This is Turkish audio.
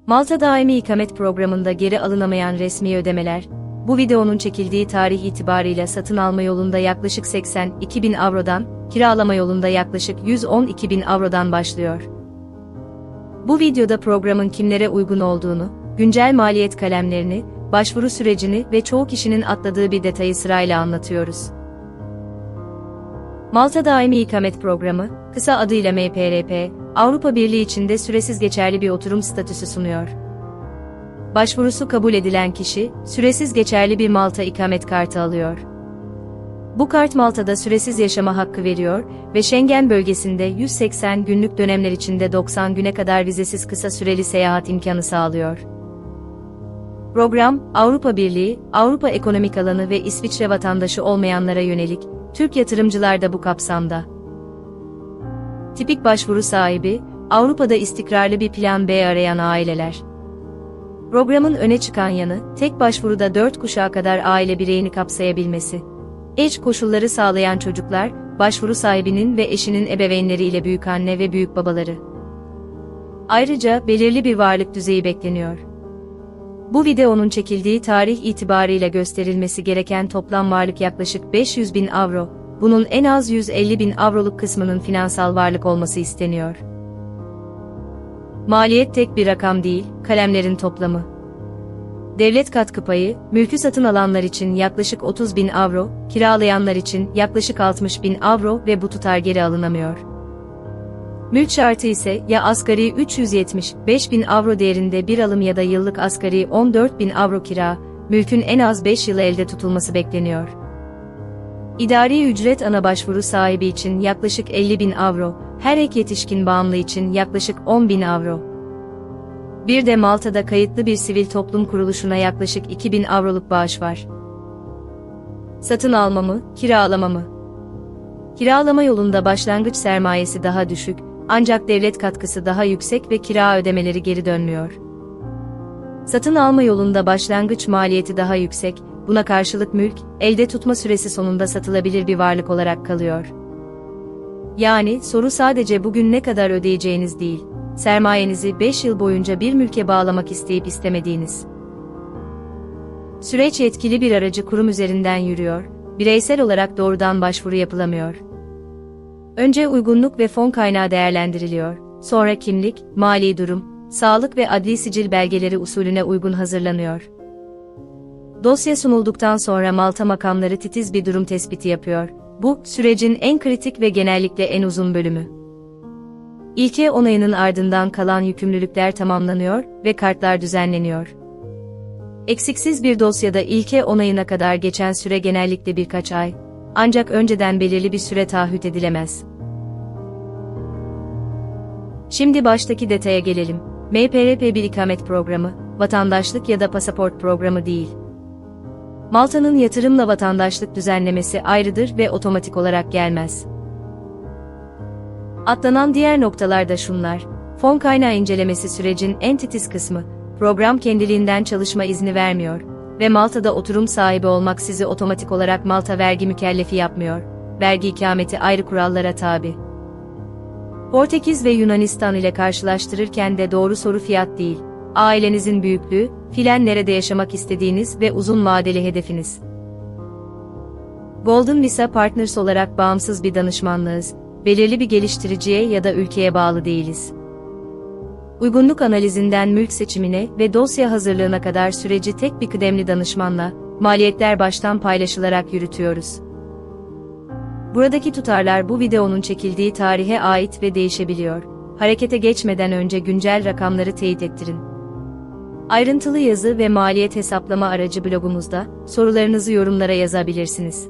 Malta Daimi İkamet Programı'nda geri alınamayan resmi ödemeler, bu videonun çekildiği tarih itibarıyla satın alma yolunda yaklaşık 82.000 avrodan, kiralama yolunda yaklaşık 112.000 avrodan başlıyor. Bu videoda programın kimlere uygun olduğunu, güncel maliyet kalemlerini, başvuru sürecini ve çoğu kişinin atladığı bir detayı sırayla anlatıyoruz. Malta Daimi İkamet Programı, kısa adıyla MPRP, Avrupa Birliği içinde süresiz geçerli bir oturum statüsü sunuyor. Başvurusu kabul edilen kişi, süresiz geçerli bir Malta ikamet kartı alıyor. Bu kart Malta'da süresiz yaşama hakkı veriyor ve Schengen bölgesinde 180 günlük dönemler içinde 90 güne kadar vizesiz kısa süreli seyahat imkanı sağlıyor. Program, Avrupa Birliği, Avrupa Ekonomik Alanı ve İsviçre vatandaşı olmayanlara yönelik, Türk yatırımcılar da bu kapsamda. Tipik başvuru sahibi, Avrupa'da istikrarlı bir plan B arayan aileler. Programın öne çıkan yanı, tek başvuruda 4 kuşağa kadar aile bireyini kapsayabilmesi. Eş koşulları sağlayan çocuklar, başvuru sahibinin ve eşinin ebeveynleri ile büyükanne ve büyükbabaları. Ayrıca belirli bir varlık düzeyi bekleniyor. Bu videonun çekildiği tarih itibarıyla gösterilmesi gereken toplam varlık yaklaşık 500.000 avro, bunun en az 150.000 avroluk kısmının finansal varlık olması isteniyor. Maliyet tek bir rakam değil, kalemlerin toplamı. Devlet katkı payı, mülkü satın alanlar için yaklaşık 30.000 avro, kiralayanlar için yaklaşık 60.000 avro ve bu tutar geri alınamıyor. Mülk şartı ise ya asgari 375.000 avro değerinde bir alım ya da yıllık asgari 14.000 avro kira, mülkün en az 5 yıl elde tutulması bekleniyor. İdari ücret ana başvuru sahibi için yaklaşık 50.000 avro, her ek yetişkin bağımlı için yaklaşık 10.000 avro. Bir de Malta'da kayıtlı bir sivil toplum kuruluşuna yaklaşık 2.000 avroluk bağış var. Satın alma mı, kiralama mı? Kiralama yolunda başlangıç sermayesi daha düşük, ancak devlet katkısı daha yüksek ve kira ödemeleri geri dönmüyor. Satın alma yolunda başlangıç maliyeti daha yüksek, buna karşılık mülk, elde tutma süresi sonunda satılabilir bir varlık olarak kalıyor. Yani, soru sadece bugün ne kadar ödeyeceğiniz değil, sermayenizi 5 yıl boyunca bir mülke bağlamak isteyip istemediğiniz. Süreç yetkili bir aracı kurum üzerinden yürüyor, bireysel olarak doğrudan başvuru yapılamıyor. Önce uygunluk ve fon kaynağı değerlendiriliyor, sonra kimlik, mali durum, sağlık ve adli sicil belgeleri usulüne uygun hazırlanıyor. Dosya sunulduktan sonra Malta makamları titiz bir durum tespiti yapıyor. Bu, sürecin en kritik ve genellikle en uzun bölümü. İlke onayının ardından kalan yükümlülükler tamamlanıyor ve kartlar düzenleniyor. Eksiksiz bir dosyada ilke onayına kadar geçen süre genellikle birkaç ay, ancak önceden belirli bir süre taahhüt edilemez. Şimdi baştaki detaya gelelim. MPRP bir ikamet programı, vatandaşlık ya da pasaport programı değil. Malta'nın yatırımla vatandaşlık düzenlemesi ayrıdır ve otomatik olarak gelmez. Atlanan diğer noktalar da şunlar: fon kaynağı incelemesi sürecin en titiz kısmı, program kendiliğinden çalışma izni vermiyor ve Malta'da oturum sahibi olmak sizi otomatik olarak Malta vergi mükellefi yapmıyor, vergi ikameti ayrı kurallara tabi. Portekiz ve Yunanistan ile karşılaştırırken de doğru soru fiyat değil, ailenizin büyüklüğü, filan nerede yaşamak istediğiniz ve uzun vadeli hedefiniz. Golden Visa Partners olarak bağımsız bir danışmanlığız, belirli bir geliştiriciye ya da ülkeye bağlı değiliz. Uygunluk analizinden mülk seçimine ve dosya hazırlığına kadar süreci tek bir kıdemli danışmanla, maliyetler baştan paylaşılarak yürütüyoruz. Buradaki tutarlar bu videonun çekildiği tarihe ait ve değişebiliyor. Harekete geçmeden önce güncel rakamları teyit ettirin. Ayrıntılı yazı ve maliyet hesaplama aracı blogumuzda, sorularınızı yorumlara yazabilirsiniz.